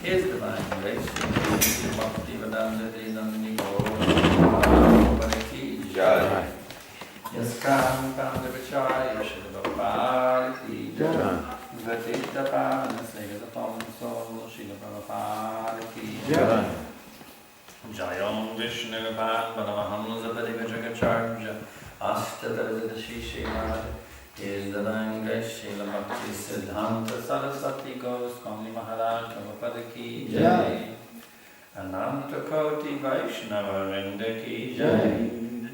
His Divine Grace, Bhakti Vedanta Nandini Gaura-NITAI Kam Pandavacharya Shilabhapad Ki Jai. Vatita Pavana Sega Pavanso Shila Prabhupada Ki Jai. Jayam Vishnu Padmanamaham Zabadiva Jagacharya Astadharada Shishimad is the language Shila Bhakti Siddhanta Saraswati Goswami Maharaj Prabhupada Ki Jai. Ananta Koti Vaishnava Vrinda Ki Jai.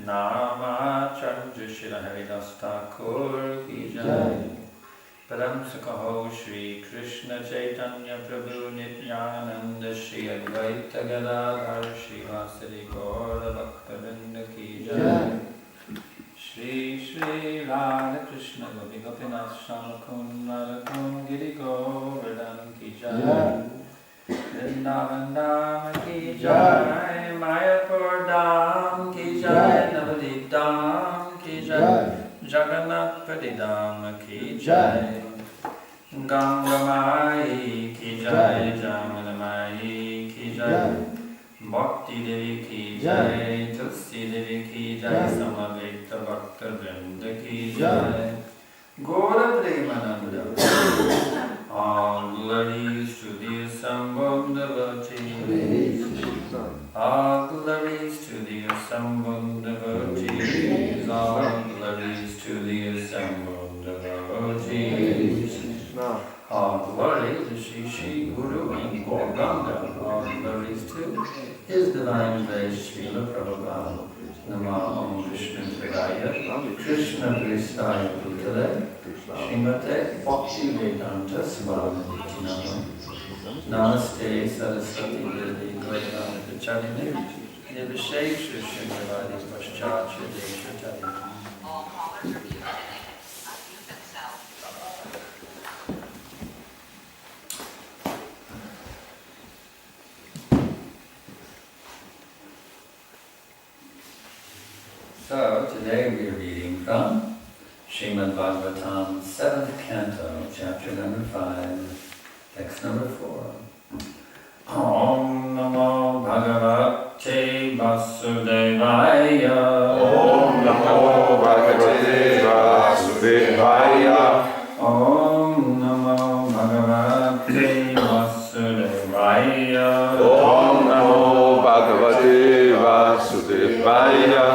Namacharya Shila Haridas Thakur Ki Jai. Paramsakaho Shri Krishna Chaitanya Prabhu Nityananda Shri Advaita Gadadhar Shri Vasari Gaura Bhaktavinda Ki Jai. Shri Shri Radha Krishna Gopi Gopinath Shamakun Narakun Giri Govardhan Ki Jai. Vrindavan Dham Ki Jai. Mayapur Dham Ki Jai. Navadip Dham Ki Jai. Jagannath Padidam Ki Jai. Ganga Mai Ki Jai. Jamuna Mai Ki Jai. Bhakti Devi Ki Jai. Tulsi Devi Ki Jai. Samaveta Bhakta Vrinda Ki Jai. Gaura Premananda. All glories to the assembled devotees. All glories to the assembled devotees. All glories to the assembled devotees. All glories to Shri Shri Guru and Gauranga. All glories to His Divine Grace, Srila Prabhupada. Namo Vishnu Padaya, Krishna Pristaya Bhutale, Srimate Bhakti Vedanta Swami Namo. Namaste Saraswati Devi Gauranga Pacharine, Nivishek Shri Srimavadi Paschatya Deshatari. So, today we are reading from Srimad Bhagavatam, 7th Canto, chapter number 5, text number 4. Om Namo Bhagavate Vasudevaya. Om Namo Bhagavate Vasudevaya. Om Namo Bhagavate Vasudevaya. Om Namo Bhagavate Vasudevaya.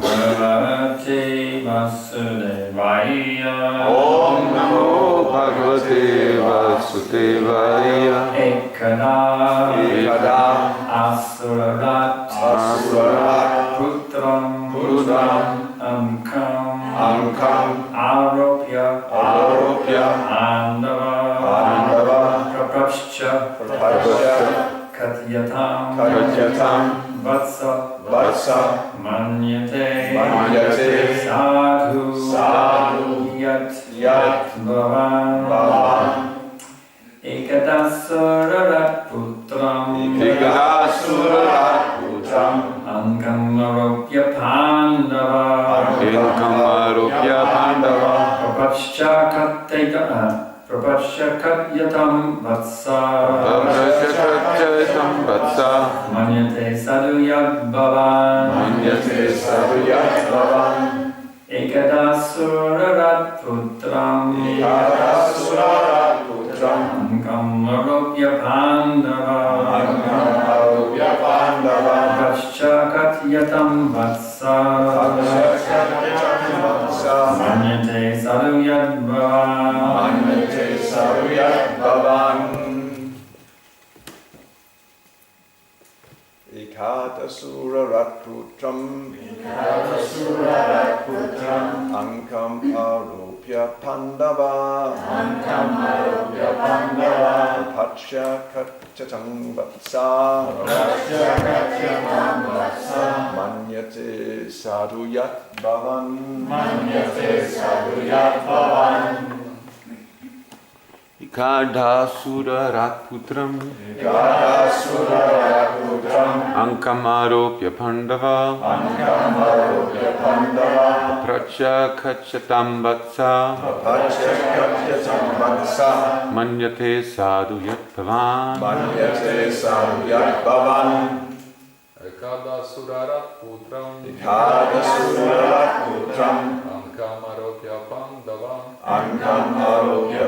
Bhagavate Vasudevaya. Om Namo Bhagavate Vasudevaya. Ekada Asurarat Putram Amkam Aropya Andava Prapascha Katyatam Vatsa Manyate Sadhu Yat Bhavan Ekadasurarat Putram Ankamaropya Pandava Prapascha Katyatam Vatsa Manyate Sadhu Yat Bhavan Ekadasurarat Putram Ankamaropya Pandava Prapascha Katyatam Vatsa Manyate Sadhu Yat Bhavan. Ekadasurarat Putram Ankam Aropya Pandava Prapascha Katyatam Vatsa Manyate Sadhu Yat Bhavan. Ekadasurarat Putram Ankamaropya Pandava Prapascha Katyatam Vatsa Manyate Sadhu Yat Bhavan. Ekadasurarat putram Ankamarokya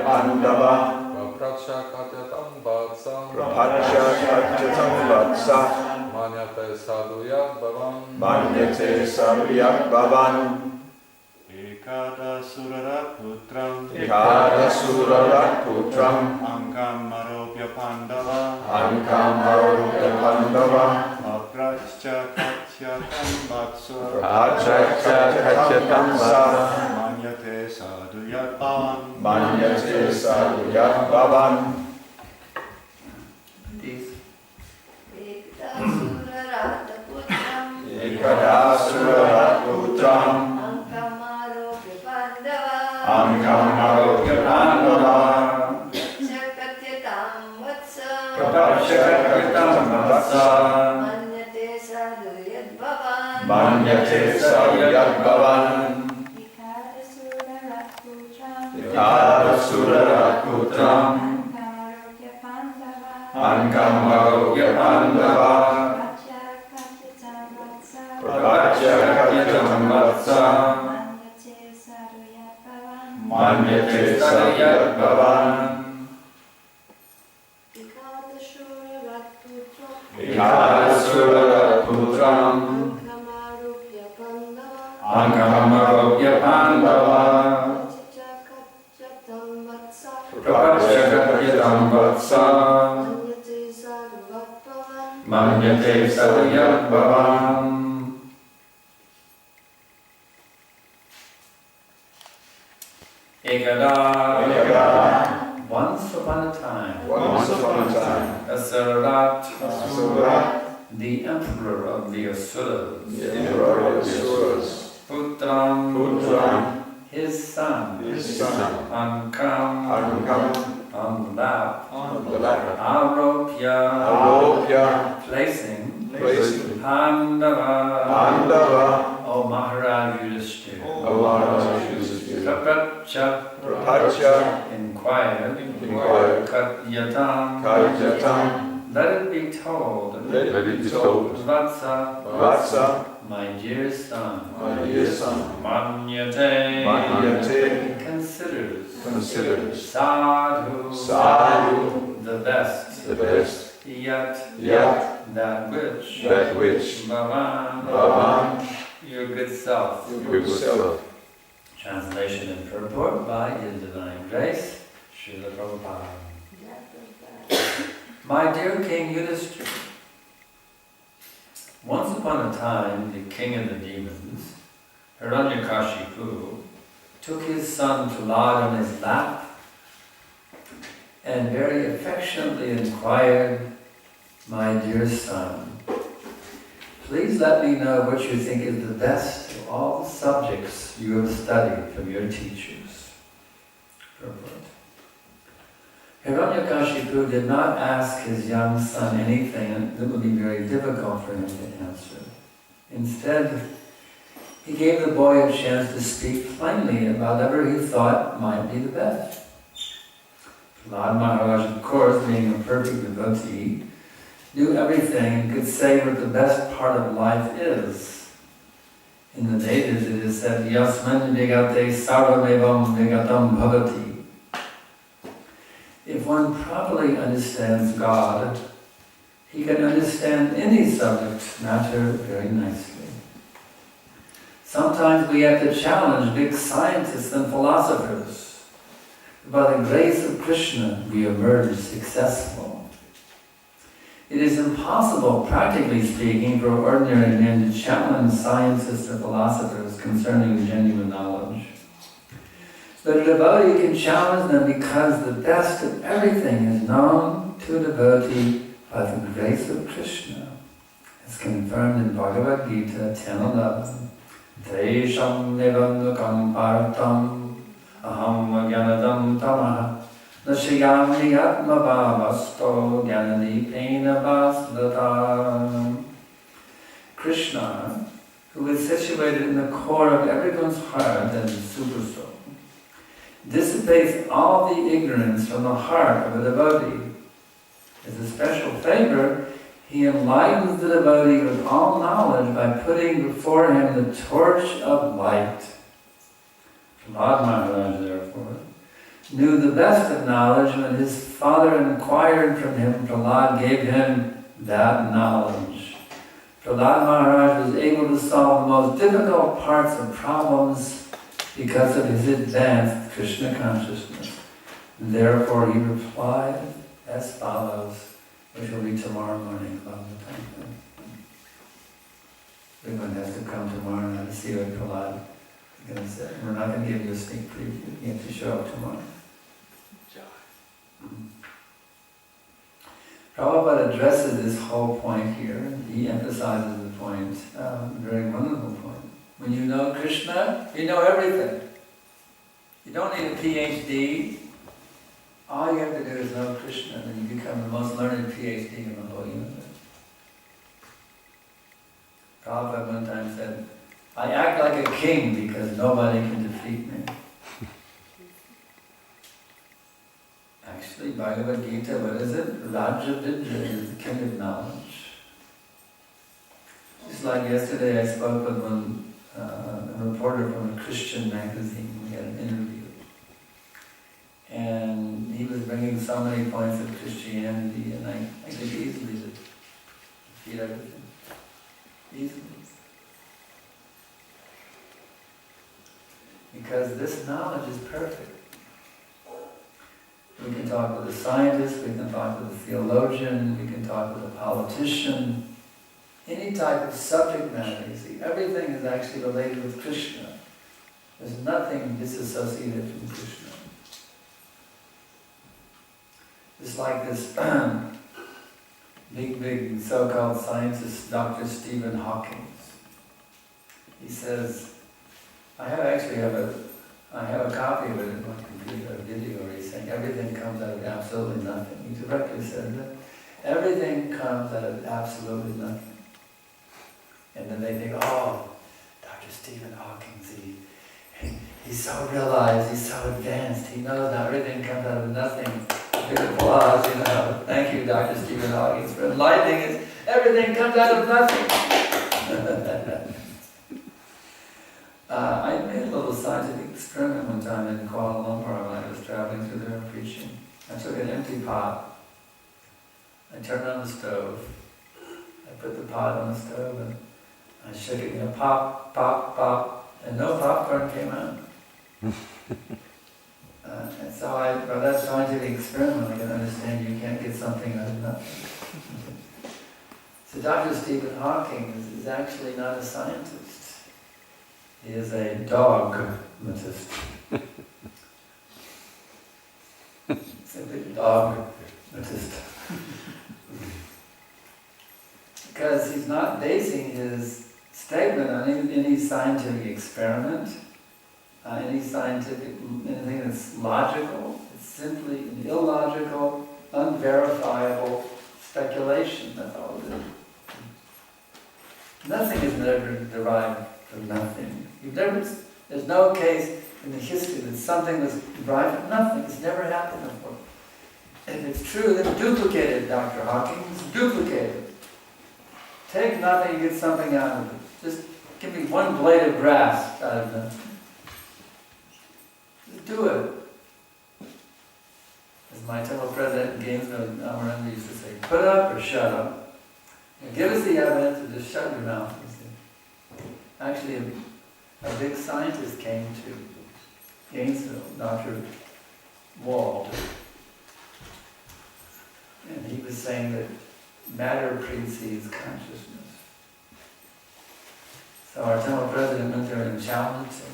Pandava Vaprachakatyatam Vatsa Manyate Sadhuyak Bhavan Ekadasurarat putram Ankamarokya Pandava Aprachakatyatam Vatsa Manyate Sadhuyak Bhavan. Ekadasurarat putram Ankamarokya Pandava Prapachakatyatam Vatsa Manyate Sadhuyak Bhavan. Ekadasurarat putram Ankamarokya Pandava Prapachakatyatam Vatsa Manyate Sadhuyak Bhavan. Ekadasurarat putram Ankamarokya Pandava Prapachakatyatam Vatsa Manyate Sadhuyak Bhavan. Ekada. Once upon a time, Asarat, the emperor of the Asuras, Putram, his son, Ankam, on the lap, Aropya, placing, Pandava, O Maharaj Yudhishthira, Prapacha, inquired, Katyatam, let it be told, Vatsa, my dear son, Manyate, considers, Sadhu, the best, Yat, that which, Bhavan, your good self. Translation and purport by His Divine Grace, Srila Prabhupada. My dear King Yudhishthira, once upon a time, the king of the demons, Hiranyakashipu, took his son Prahlad on his lap and very affectionately inquired, my dear son, please let me know what you think is the best of all the subjects you have studied from your teachers. Hiranyakashipu did not ask his young son anything that would be very difficult for him to answer. Instead, he gave the boy a chance to speak plainly about whatever he thought might be the best. Prahlad Maharaj, of course, being a perfect devotee, knew everything and could say what the best part of life is. In the Vedas it is said, Yasman vigate sarvamevam vigatam bhavati. If one properly understands God, he can understand any subject matter very nicely. Sometimes we have to challenge big scientists and philosophers. By the grace of Krishna, we emerge successful. It is impossible, practically speaking, for ordinary men to challenge scientists or philosophers concerning genuine knowledge. But a devotee can challenge them because the best of everything is known to a devotee by the grace of Krishna. It's confirmed in Bhagavad Gita 10:11. Tesham nivandukam partam aham agyanadam tamaha nashayami atma bhavasto gyanadipena vasdata. Krishna, who is situated in the core of everyone's heart as a supersoul, dissipates all the ignorance from the heart of a devotee. As a special favor, he He enlightens the devotee with all knowledge by putting before him the torch of light. Prahlad Maharaj, therefore, knew the best of knowledge. When his father inquired from him, Prahlad gave him that knowledge. Prahlad Maharaj was able to solve the most difficult parts of problems because of his advanced Krishna consciousness. Therefore he replied as follows, which will be tomorrow morning. Everyone has to come tomorrow night to see what Prahlad is going to say. We're not going to give you a sneak preview. You have to show up tomorrow. Prabhupada addresses this whole point here. He emphasizes the point, very wonderful point. When you know Krishna, you know everything. You don't need a PhD. All you have to do is know Krishna, and you become the most learned PhD in the whole universe. Prabhupada one time said, I act like a king because nobody can defeat me. Actually, Bhagavad Gita, what is it? Raja Vidya is the king of knowledge. Just like yesterday I spoke with a reporter from a Christian magazine. We had an interview. And he was bringing so many points of Christianity, and I could easily defeat everything. Easily. Because this knowledge is perfect. We can talk with a scientist, we can talk with a theologian, we can talk with a politician, any type of subject matter, you see, everything is actually related with Krishna. There's nothing disassociated from Krishna. Just like this big so-called scientist, Dr. Stephen Hawking. He says, I have a copy of it in my computer, a video where he's saying everything comes out of absolutely nothing. He directly said that everything comes out of absolutely nothing. And then they think, oh, Dr. Stephen Hawking, he's so realized, he's so advanced, he knows now everything comes out of nothing. Big applause, Thank you, Dr. Stephen Hawking, for enlightening us. Everything comes out of nothing. I made a little scientific experiment one time in Kuala Lumpur when I was traveling through there preaching. I took an empty pot, I turned on the stove, I put the pot on the stove and I shook it, pop, pop, pop, and no popcorn came out. And so by that scientific experiment I can understand you can't get something out of nothing. So Dr. Stephen Hawking is actually not a scientist. He is a dogmatist. Simply dogmatist. Because he's not basing his statement on any scientific experiment, anything that's logical. It's simply an illogical, unverifiable speculation. That's all it is. Nothing is never derived from nothing. There's no case in the history that something was derived from nothing. It's never happened before. If it's true, then duplicate it, Dr. Hawking. Duplicate it. Take nothing and get something out of it. Just give me one blade of grass out of nothing. Just do it. As my temple president in Gainesville, Amaranda used to say, put up or shut up. Give us the evidence and just shut your mouth. Actually, a big scientist came to Gainesville, Dr. Wald, and he was saying that matter precedes consciousness. So our temple president went there and challenged him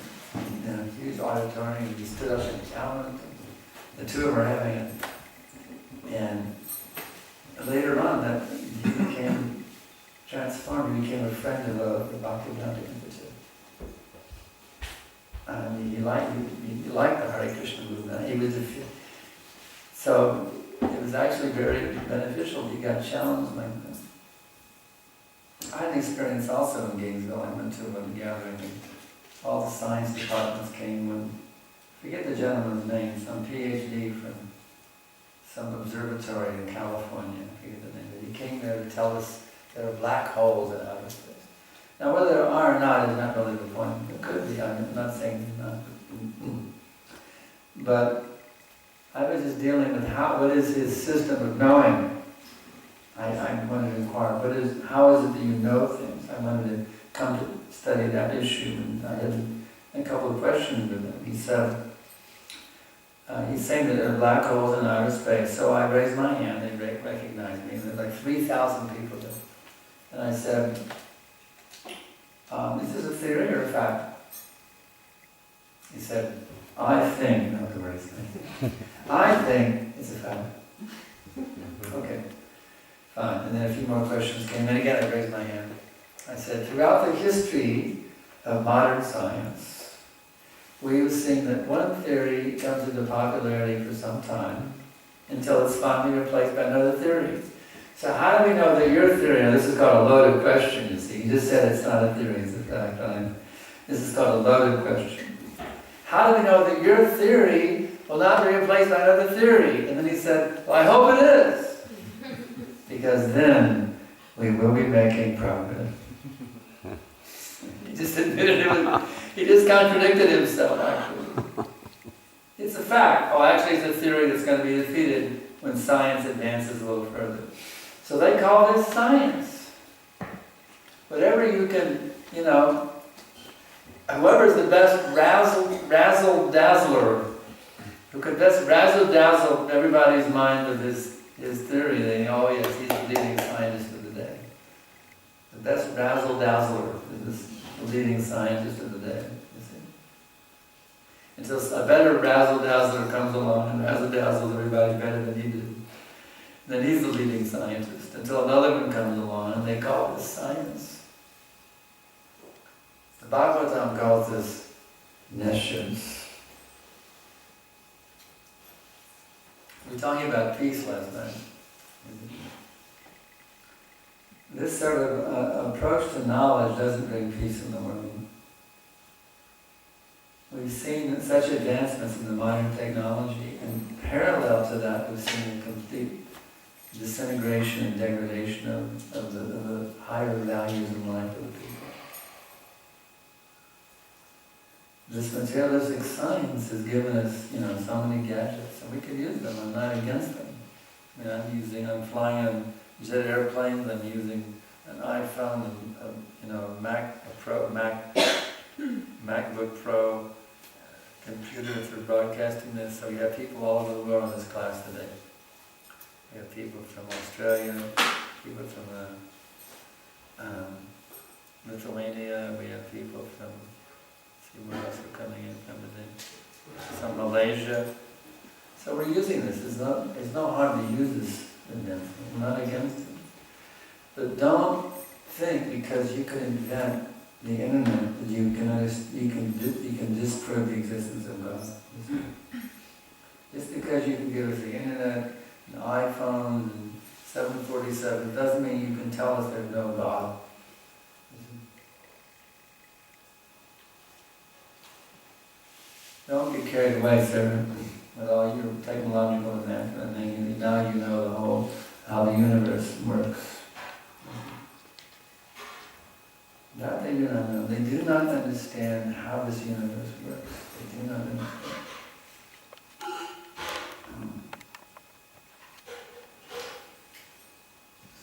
in a huge auditorium. He stood up and challenged him. The two of them were having it. And later on, that he became transformed. He became a friend of the Bhaktivedanta Institute. He liked the Hare Krishna movement. So it was actually very beneficial. He got challenged like this. I had an experience also in Gainesville. I went to a gathering and all the science departments came when, forget the gentleman's name, some PhD from some observatory in California. I forget the name of it. He came there to tell us there are black holes in outer space. Now whether there are or not is not really the point. It could be, I'm not saying it's not. But I was just dealing with what is his system of knowing. I wanted to inquire, how is it that you know things? I wanted to come to study that issue, and I had a couple of questions with him. He said, he's saying that there are black holes in outer space, so I raised my hand, they recognized me, there's like 3,000 people there. And I said, is this a theory or a fact? He said, I think, not the words, I think it's a fact. Okay, fine. And then a few more questions came, and again I raised my hand. I said, throughout the history of modern science, we've seen that one theory comes into popularity for some time until it's finally replaced by another theory. So how do we know that your theory, now this is called a loaded question, you see. You just said it's not a theory, it's a fact. This is called a loaded question. How do we know that your theory will not be replaced by another theory? And then he said, well, I hope it is. Because then we will be making progress. He just admitted he just contradicted himself, actually. It's a fact. Oh, actually it's a theory that's going to be defeated when science advances a little further. So they call this science. Whatever you can, whoever's the best razzle-dazzler, who can best razzle-dazzle everybody's mind with his theory, they know, oh yes, he's the leading scientist of the day. The best razzle-dazzler is the leading scientist of the day, you see. Until a better razzle-dazzler comes along and razzle-dazzles everybody better than he did. Then he's the leading scientist. Until another one comes along and they call this science. The Bhagavatam calls this nescience. We were talking about peace last night. This sort of approach to knowledge doesn't bring peace in the world. We've seen such advancements in the modern technology, and parallel to that we've seen a complete disintegration and degradation of the higher values in life of the people. This materialistic science has given us, so many gadgets, and we can use them. I'm not against them. I'm flying on jet airplanes. I'm using an iPhone, MacBook Pro computer for broadcasting this. So we have people all over the world in this class today. We have people from Australia, people from Lithuania. We have people from. See where else are coming in from today? From Malaysia. So we're using this. There's no harm to use this advancement. I'm not against it. But don't think because you can invent the internet that you can disprove the existence of God. Just because you can give us the internet, an iPhone, and 747 doesn't mean you can tell us there's no God. Don't get carried away, sir, with all your technological advancement, and now you know how the universe works. That they do not know. They do not understand how this universe works. They do not understand.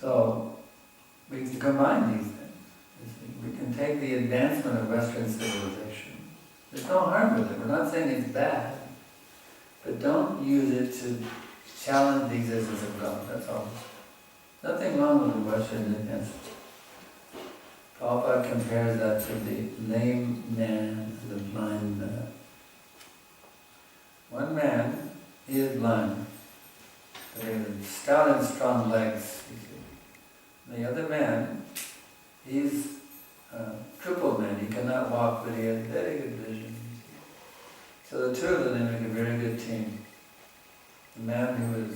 So, we can combine these things. We can take the advancement of Western civilization. There's no harm with it. We're not saying it's bad. But don't use it to challenge the existence of God. That's all. Nothing wrong with the Western advancement. Prabhupada compares that to the lame man and the blind man. One man, he is blind. But he has stout and strong legs. The other man, he's crippled man. He cannot walk, but he has very good vision. So the two of them make a very good team. The man who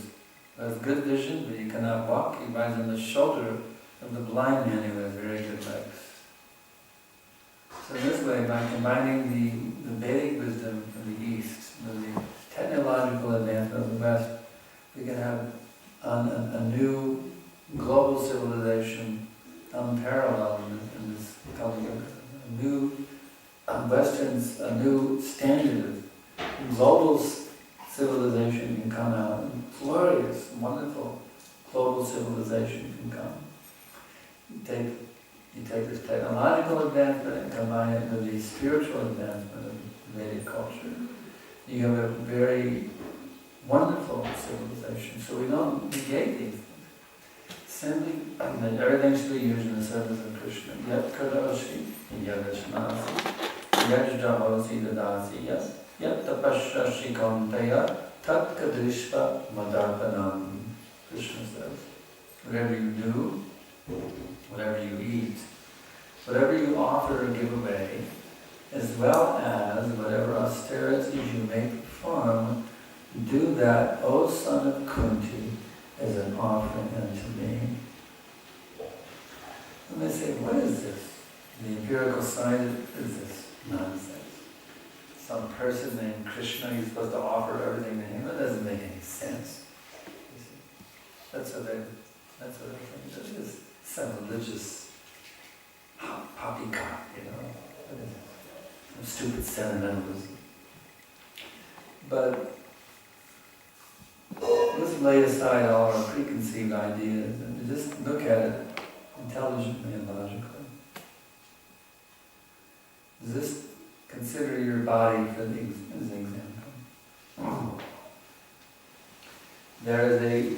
has good vision, but he cannot walk, he rides on the shoulder of the blind man who has very good legs. So this way, by combining the Vedic wisdom of the East with the technological advancement of the West, we can have a new global civilization unparalleled in this Kali Yuga. A new a new standard of global civilization can come out, and glorious, wonderful global civilization can come. You take this technological advancement and combine it with the spiritual advancement of Vedic culture. You have a very wonderful civilization. So we don't negate these things. Simply, everything should be used in the service of Krishna. Yat karoshi, yat dashnasi, yat javosi dadasi, yat tapasyashi kaunteya, tat kadrishva madarpanam. Krishna says, whatever you do, whatever you eat, whatever you offer or give away, as well as whatever austerities you may perform, do that, O son of Kunti, as an offering unto me. And they say, what is this? The empirical science is this nonsense. Some person named Krishna, you're supposed to offer everything to him. That doesn't make any sense. You see? That's what they think. It is some religious poppycock, you know. Some stupid sentimentalism. But let's lay aside all our preconceived ideas and just look at it intelligently and logically. Just consider your body as an example. There is a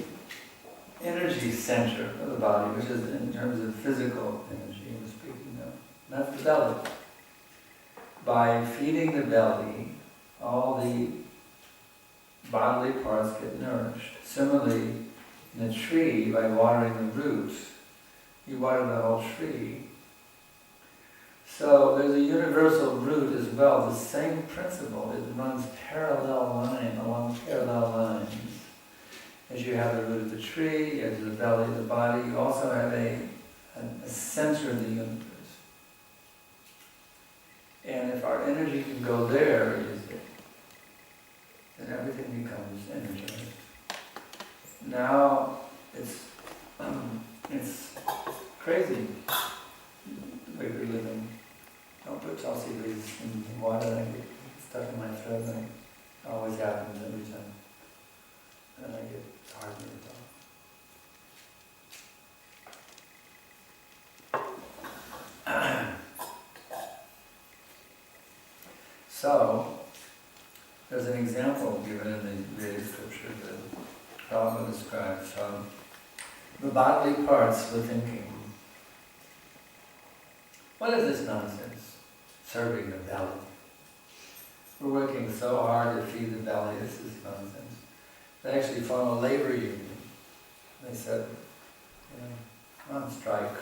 energy center of the body, which is in terms of physical energy we're speaking of. That's the belly. By feeding the belly, all the bodily parts get nourished. Similarly, in a tree, by watering the roots, you water the whole tree. So there's a universal root as well, the same principle. It runs along parallel lines. As you have the root of the tree, as the belly of the body, you also have a center of the universe. And if our energy can go there, then everything becomes energized. Now it's crazy the way we're living. Don't put Chelsea leaves in water and I get stuck in my throat. And it always happens every time. And I get tired of it. So, there's an example given in the Vedic scripture that Prabhupada describes how the bodily parts were thinking, what is this nonsense? Serving the belly. We're working so hard to feed the belly, this is nonsense. They actually formed a labor union. They said, on strike.